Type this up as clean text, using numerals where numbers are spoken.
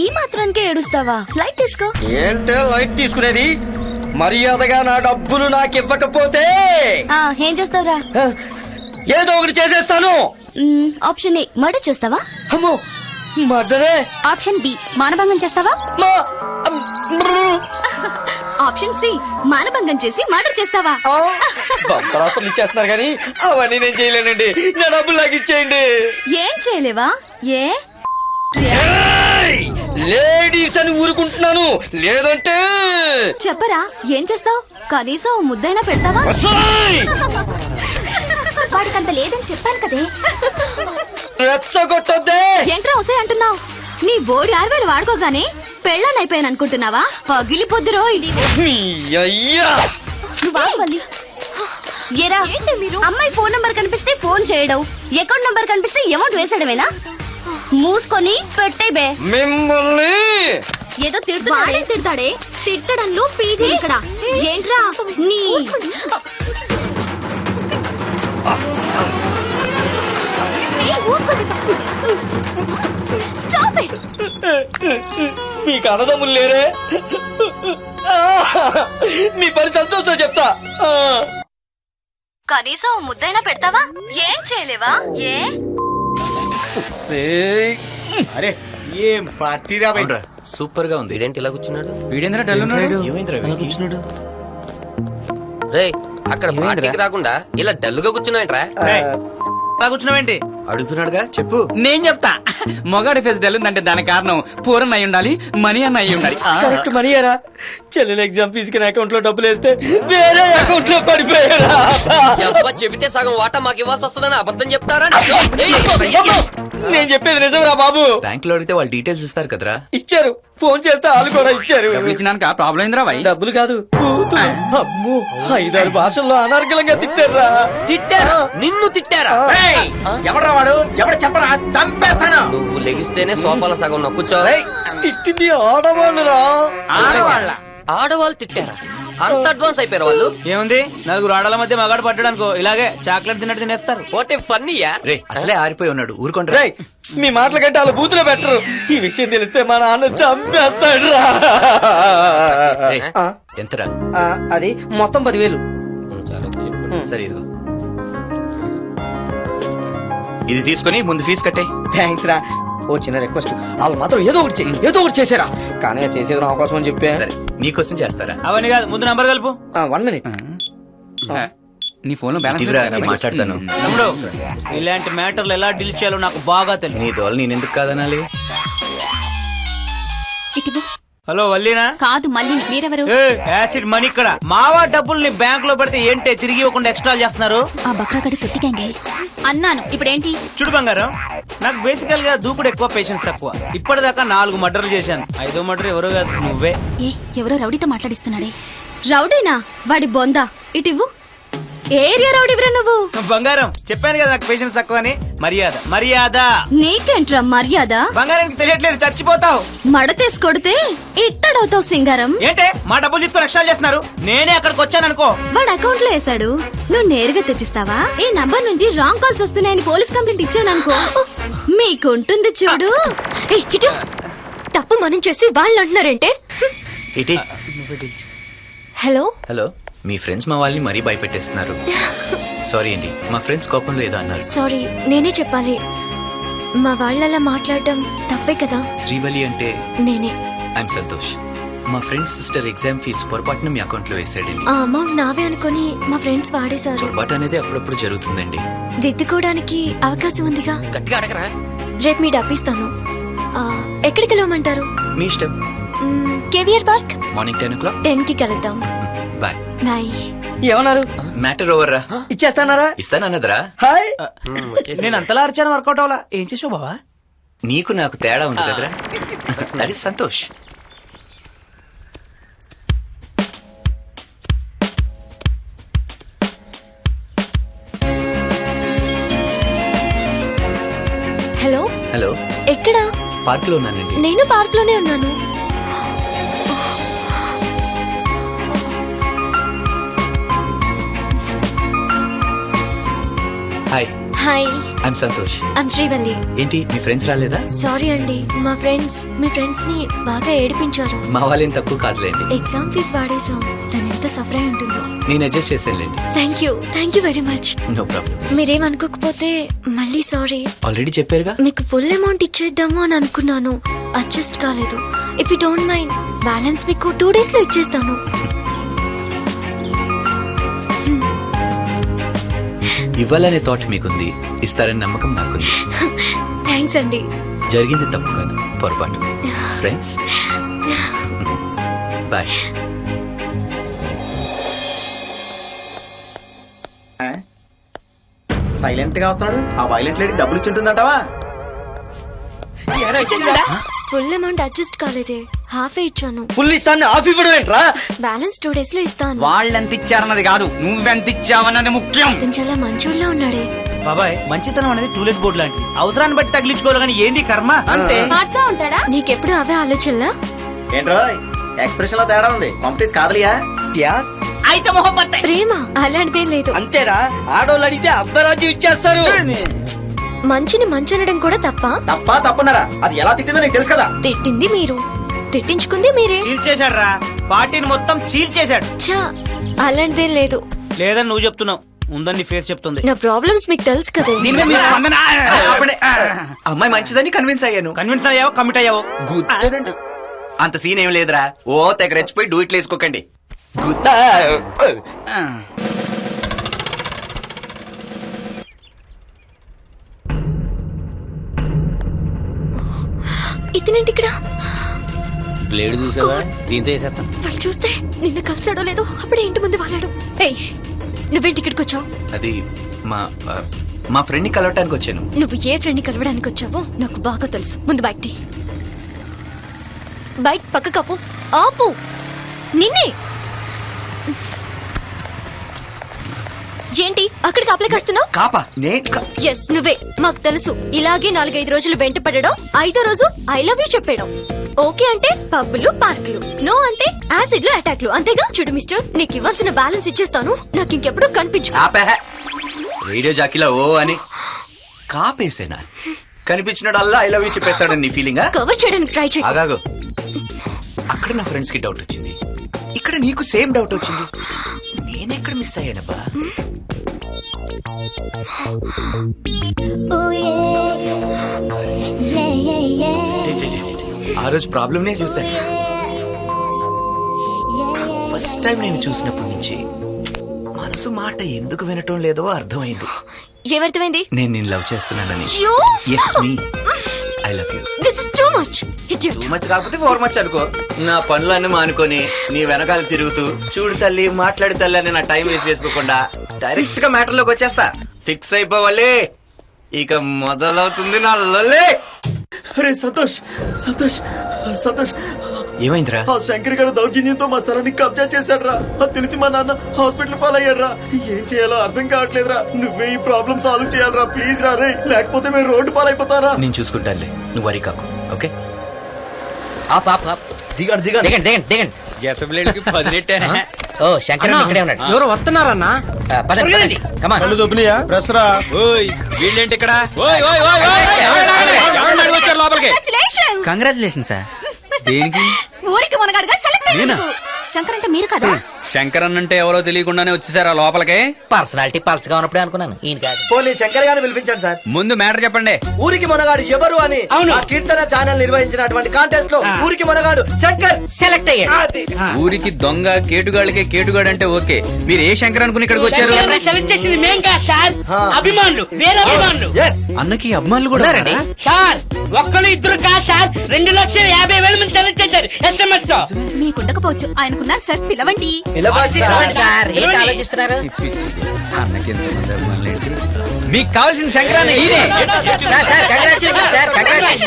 ఈ మాత్రానికే ఏడుస్తావా? లైట్ తీసుకో. ఏంటే లైట్ తీసుకునేది? మర్యాదగా నా డబ్బులు నాకు ఇవ్వకపోతే ఏం చేస్తావురా? ఏదో ఒకటి చేసేస్తాను. ఆప్షన్ ఏ మర్డర్ చేస్తావా? అమ్మో మర్డరే. ఆప్షన్ బి మానభంగం చేస్తావా? ఆప్షన్ సి మానభంగం చేసి మర్డర్ చేస్తావా? బంతరాత్రులు ఇచ్చేస్తున్నారు కానీ అవన్నీ నేను చేయలేనండి. నా డబ్బులు నాకు ఇచ్చేయండి. ఏం చేయలేవా? ఏ లేడీస్ అని ఊరుకుంటున్నాను, లేదంటే చెప్పరా? ఏం చేస్తావు? కనీసం ముద్దైనా పెడతావా? వాడికంత లేదని చెప్పాను కదే. రెచ్చగొట్టొద్దే. ఏంట్రా వసే అంటున్నావు? నీ బోడి 6000 వాడుకోగానే పెళ్ళని అయిపోయాను అనుకుంటున్నావా? పగిలిపోద్దురో ఇది. ఏరా మీరు అమ్మాయి ఫోన్ నంబర్ కనిపిస్తే ఫోన్ చేయడం, అకౌంట్ నంబర్ కనిపిస్తే అమౌంట్ వేసడమేనా? మూసుకొని పెట్టే బే. మిమ్మల్ని ఏదో తిడుతున్నాడే. తిడతాడే తిట్టడంలో పీజీ ఇక్కడ. ఏంట్రా నీ స్టాప్ ఇట్. మీకు అన్నదమ్ములు లేరే? మీ పని సంతోషంతో చెప్తా. కనీసం ముద్దైనా పెడతావా? ఏం చేయలేవా? ఏ అరే ఏం పార్టీరా సూపర్ గా ఉంది. వీడేంటి ఇలా కూర్చున్నాడు? వీడేంద్ర డల్ ఉన్నాడు. కూర్చున్నాడు. రే అక్కడ పార్టీకి రాకుండా ఇలా డల్లుగా కూర్చున్నావేంట్రా? కూర్చున్నావేంటి? అడుగుతున్నాడుగా చెప్పు. నేను చెప్తా. మొగాడి ఫేస్ డల్ ఉందంటే దానికి కారణం పూరన్ అయి ఉండాలి, మనీ అన్న అయి ఉండాలి. కరెక్ట్ మనీయరా. చెల్లెలు ఎగ్జామ్ ఫీజుకి అకౌంట్ లో డబ్బులు వేస్తే వేరే అకౌంట్ లో పడిపోయారా? అబ్బా చెబితే సగం వాటా మాకు ఇవ్వాల్సి వస్తుందని అబద్ధం చెప్తారా? నేను చెప్పేది నిజంరా బాబు. బ్యాంక్ లో అడిగితే వాళ్ళు డీటెయిల్స్ ఇస్తారు కదరా. ఇచ్చారు. ఫోన్ చేస్తే వాళ్ళు కూడా ఇచ్చారు. డబ్బులు ఇచ్చినాక ప్రాబ్లం ఏందిరా భాయ్? డబ్బులు కాదు బూతులు. అమ్మో 5-6 భాషల్లో అనర్గళంగా తిట్టారా? తిట్టారా? నిన్ను తిట్టారా? ఎవడరా వాడు? ఎవడు చెప్పరా? చంపేస్తాను. నువ్వు లెగిస్తేనే సోఫాల సగం నా కూర్చో. తిట్టింది ఆడవాళ్ళురా. ఆడవాళ్ళ ఆడవాళ్ళు తిట్టారా? అంత అడ్వాన్స్ అయిపోయారు వాళ్ళు. ఏముంది? 4 ఆడల మధ్య మగాడు పడ్డాడనుకో ఇలాగే చాక్లెట్ తిన్నట్టు తినేస్తారు. ఓటే ఫన్నీయా? రే అసలే ఆరిపోయి ఉన్నాడు, ఊరుకోండి. రేయ్ మీ మాటల కంటే వాళ్ళు బూతులో బెటరు. ఈ విషయం తెలిస్తే మా నాన్న చంపేస్తాడు రా. ఎంతరా? అది మొత్తం 10,000. సరే ఇదిగో. ఇది తీసుకుని ముందు ఫీజు కట్టే. థ్యాంక్స్ రా. ఓ చిన్న రిక్వెస్ట్, వాళ్ళు మాత్రం ఏదో ఒకటి చెయ్యి, ఏదో ఒకటి చేసారా. కానీ చేసేది నా అవకాశం అని చెప్పా. సరే నీకోసం చేస్తారా? అవన్నీ కాదు, ముందు నంబర్ కలుపు. 1 minute. నీ ఫోన్ లో బ్యాలెన్స్ మాట్లాడతాను. తమ్ముడు ఇలాంటి మ్యాటర్లు ఎలా డీల్ చేయాలో నాకు బాగా తెలుసు. నీ దోలు నేను ఎందుకు కాదనాలి? ఇటు హలో వల్లీనా? కాదు మళ్ళీ మీరెవరు? యాసిడ్ మనీ ఇక్కడ. మావా డబ్బుల్ని బ్యాంక్ లో పెడితే ఏంటే తిరిగి ఇవ్వకుండా ఎక్స్ట్రా చేస్తున్నారు? ఆ బక్రాగడి తొట్టికండి అన్నాను. ఇప్పుడేంటి? చూడు బంగారం, నాకు బేసికల్ గా దూకుడు ఎక్కువ, పేషెన్స్ తక్కువ. ఇప్పటిదాకా 4 మర్డర్లు చేశాను. 5వ మర్డర్ ఎవరో కాదు, నువ్వే. ఎవరో రౌడీతో మాట్లాడిస్తున్నాడే. రౌడీనా? వాడి బొందా. ఇటివ్వు. ఏ ఏరియా రౌడీవిరా నువ్వు? బంగారం చెప్పాను కదా నాకు పేషెన్స్ తక్కువ అని. మర్యాద మర్యాద. నీకేంట్రా మర్యాద? బంగారానికి తెలియట్లేదు, చచ్చిపోతావు. మడతేసి కొడితే ఇత్తడవుతావు సింగారం. ఏంటే మా డబ్బులు తీసుకుని ఎక్స్ట్రా చేస్తున్నారు? నేనే అక్కడికి వచ్చాను అనుకో. వాడు అకౌంట్ లో వేసాడు, నువ్వు నేరుగా తెచ్చిస్తావా? ఈ నంబర్ నుండి రాంగ్ కాల్స్ వస్తున్నాయని పోలీస్ కంప్లైంట్ ఇచ్చాను అనుకో, మీకుంటుంది చూడు. ఇటు తప్పు మనం చేసి వాళ్ళు అంటున్నారంటే. ఇటీ. హలో హలో, మీ ఫ్రెండ్స్ మా వాళ్ళని మరీ భయపెట్టేస్తున్నారు. సారీ అండి, మా ఫ్రెండ్స్ కోపంలో ఏదో అన్నారు. సారీ, నేనే చెప్పాలి. మా వాళ్ళలా మాట్లాడడం తప్పే కదా. శ్రీవల్లి అంటే నేనే. ఐఎమ్ సంతోష్. మా ఫ్రెండ్ సిస్టర్ ఎగ్జామ్ ఫీజు పొరపాటున మీ అకౌంట్ లో వేసాడండి. ఆ అమౌంట్ నావే అనుకుని మా ఫ్రెండ్స్ వాడేశారు. పొరపాటు అనేది అప్పుడప్పుడు జరుగుతుందండి. దిద్దుకోవడానికి అవకాశం ఉందిగా. గట్టిగా అడగరా. రేపు మీ డబ్బిస్తాను. ఎక్కడికి వెళ్ళమంటారు? మీ ఇష్టం. కేవీఆర్ పార్క్. Morning 10 o'clock. 10 కి కలుద్దాం. బాయ్. బాయ్. ఏమన్నారు? మ్యాటర్ ఓవర్ రా. ఇచ్చేస్తానారా? ఇస్తానన్నదరా. హాయ్. నేను అంతలా అరిచాను, వర్కౌట్ అవ్వాలా. ఏం చేసావు బావా? నీకు నాకు తేడా ఉంది కదరా. That is Santosh. Hello. Hello. ఎక్కడా? పార్క్ లో ఉన్నానండి. నేను పార్క్ లోనే ఉన్నాను. Hi. Hi. I'm Santosh. I'm Srivalli. ఏంటి మీ ఫ్రెండ్స్ రాలేదా? సారీ అండి, మీ ఫ్రెండ్స్ ని బాగా ఏడిపించారు. మా వాళ్ళేం తక్కువ కాదులేండి. ఎగ్జామ్ ఫీజు వాడేసాం. తను ఎంత సఫర్ అయి ఉంటుందో. నేను అడ్జస్ట్ చేశానులేండి. Thank you very much. No problem. మీరేమనుకోకపోతే మళ్ళీ సారీ. ఆల్రెడీ చెప్పారుగా. మీకు ఫుల్ అమౌంట్ ఇచ్చేద్దాము అని అనుకున్నాను, అడ్జస్ట్ కాలేదు. If you don't mind balance మీకు 2 days లో ఇచ్చేస్తాను. ఇవ్వాలనే థాట్ మీకుంది, ఇస్తారని నమ్మకం నాకుంది. థ్యాంక్స్ అండి. జరిగింది తప్పు కాదు, పొరపాటు. Friends bye. సైలెంట్ గా వస్తున్నాడు. ఆ వైలెంట్ లేడీ డబ్బులు ఇచ్చింటుందంటావా? ఫుల్ అమౌంట్ అడ్జస్ట్ కాలేదే, హాఫే ఇచ్చాను. ఫుల్ ఇస్తాను, ఆఫ్ ఇవ్వడం ఏంట్రా? బ్యాలెన్స్ 2 days లో ఇస్తాను. వాళ్ళెంత ఇచ్చారన్నది కాదు, నువ్వెంత ఇచ్చావన్నది ముఖ్యం. అతను చాలా మంచోళ్ళ ఉన్నాడే. బాబాయ్, మంచితనం అనేది టూలెట్ బోర్డు లాంటిది. అవసరాన్ని బట్టి తగిలించుకోవాలి కానీ ఏంది కర్మ. అంతే. నీకెప్పుడు అవే ఆలోచనలా? ఏంట్రో ఎక్స్ప్రెషన్ లో తేడా ఉంది. కాంపిటీస్ కాదలియా? ప్యార్ అయితే మొహబ్బత్. ప్రేమ అలాంటిదేం లేదు. అంతేరా, ఆడోళ్ళు అడిగితే అర్ధరాజ్యం ఇచ్చేస్తారు. మంచిని మంచనడం కూడా తప్ప? తప్పున్నారా? అది ఎలా తిట్టిందో నీకు తెలుసు కదా. తిట్టింది మీరు, తిట్టించుకుంది మీరే. చీల్చేశాడు రా, పార్టీని మొత్తం చీల్చేశాడు. ఛా, అలాంటిదేం లేదు. లేదని నువ్వు చెప్తున్నావు, ఉందని నీ ఫేస్ చెప్తుంది. నా ప్రాబ్లమ్స్ మీకు తెలుసు కదే. దీని మీద మీ స్పందన. అమ్మాయి మంచిదని కన్విన్స్ అయ్యాను. కన్విన్స్ అయ్యావో కమిట్ అయ్యావో? అంత సీన్ ఏం లేదురా. ఓ తెగ రెచ్చిపోయి డూ ఇట్లు వేసుకోకండి. ఇతనేంటి ఇక్కడ? బ్లేడ్ చూసావా? దీంతో వేసేస్తాను. వాళ్ళు చూస్తే నిన్ను కలిసాడో లేదో అప్పుడే ఇంటి ముందు వాలాడు. ఏయ్, నువ్వేంటి ఇక్కడికి వచ్చావు? అది మా ఫ్రెండ్ ని కలవటానికి వచ్చాను. నువ్వు ఏ ఫ్రెండ్ ని కలవడానికి వచ్చావో నాకు బాగా తెలుసు. ముందు బైక్ తీ. బైక్ పక్క కాపు. ఆపు. నిన్నే. ఏంటి అక్కడికి అప్లై వస్తున్నావు? కాపా ఎస్, నువ్వే. మాకు తెలుసు. ఇలాగే 4-5 రోజులు వెంట పడడం, 5వ రోజు ఐ లవ్ యూ చెప్పడం. ఓకే అంటే పబ్బులు పార్కులు, నో అంటే యాసిడ్లు అటాక్లు, అంతేగా? చూడు మిస్టర్, నీకు ఇవ్వాల్సిన బ్యాలెన్స్ ఇచ్చేస్తాను. నాకు ఇంకెప్పుడు కనిపించు. రేడియో జాకిలా ఓ అని కాపేసేనా? కనిపించినడల్లా ఐ లవ్ యూ చెప్పేస్తాడని నీ ఫీలింగా? కవర్ చేయడానికి ట్రై చేయి. ఆగాగు. అక్కడ నా ఫ్రెండ్స్ కి డౌట్ వచ్చింది, ఇక్కడ నీకు సేమ్ డౌట్ వచ్చింది. నేనెక్కడ మిస్ అయ్యానబ్బా? ఆ రోజు ప్రాబ్లం నే చూశాను. ఫస్ట్ టైం నేను చూసినప్పటి నుంచి మనసు మాట ఎందుకు వినటం లేదో అర్థమైంది. ఏమర్థమైంది? నేను నిన్ను లవ్ చేస్తున్నానని. You? Yes, me. I love you. This is too much. Idiot. Too much కాకపోతే 4 మచ్ అనుకో. నా పనులన్నీ మానుకొని నీ వెనకాల తిరుగుతూ చూడు తల్లి మాట్లాడు తల్లి అని నా టైం వేస్ట్ చేసుకోకుండా డైరెక్ట్ గా మ్యాటర్ లోకి వచ్చేస్తా. ఫిక్స్ అయిపోవాలి. ఇక మొదలవుతుంది నా లొల్లి. అరే సంతోష్, సంతోష్, సంతోష్, ఏమైందిరా? ఆ శంకర్ గారు దౌర్జన్యంతో మా స్థలాన్ని కబ్జా చేశాడ్రా. అది తెలిసి మా నాన్న హాస్పిటల్ పాలయ్యాడ్రా. ఏం చేయాలో అర్థం కావట్లేదురా. నువ్వే ఈ ప్రాబ్లం సాల్వ్ చేయాలరా ప్లీజ్ రా రే, లేకపోతే మేము రోడ్డు పాలైపోతారా. నేను చూసుకుంటానులే, నువ్వు వరి కాకు. ఓకే దిగండి దిగండి. దిగండి దిగండి దిగండి. జెర్స బ్లేడ్ కి 10 నెట్టానే. ఓ శంకర్ ఇక్కడే ఉన్నాడు. ఎవరు వస్తున్నారన్నా? పదండి పదండి. కమాన్. వీళ్ళేంటి ఇక్కడ? లోపలికి. Congratulation sir. దేనికి? ఊరికి మనగాడుగా సెలెక్ట్ నేనా? శంకర్ అంటే మీరు కదా? శంకర్ అన్నంటే ఎవరో తెలియకుండానే వచ్చేసారా లోపలికి? పర్సనాలిటీ పల్చగా ఉన్నప్పుడే అనుకున్నాను. ఈయన కాదు. పోనీ శంకర్ గారిని పిలిపించండి సార్. ముందు మ్యాటర్ చెప్పండి. ఊరికి మనగాడు ఎవరు అని ఆ కీర్తన ఛానల్ నిర్వహించినటువంటి కాంటెస్ట్ లో ఊరికి మనగాడు శంకర్ సెలెక్ట్ అయ్యాడు. ఊరికి దొంగ కేటుగాళ్ళకే కేటుగాడు అంటే ఓకే, మీరు ఏ శంకర్ అనుకుని ఇక్కడికి వచ్చారు? సెలెక్ట్ చేసింది మేం కాదు సార్, అభిమానులు, వేరే అభిమానులు. అన్నకి అభిమానులు కూడా ఉన్నారండి? సార్ ఒక్కరు ఇద్దరు కాదు సార్, 2,50,000 మంది సెలెక్ట్ చేశారు SMS తో. మీకుండకపోవచ్చు, ఆయనకున్నారు సార్, పిలవండి. సార్ ఏంటి ఆలోచిస్తున్నారు? అన్నకి ఎంతమంది అభిమానులు ఏంటి? మీకు కావాల్సిన శంకరాన్ని ఈయనే. Sir congratulation sir, congratulation.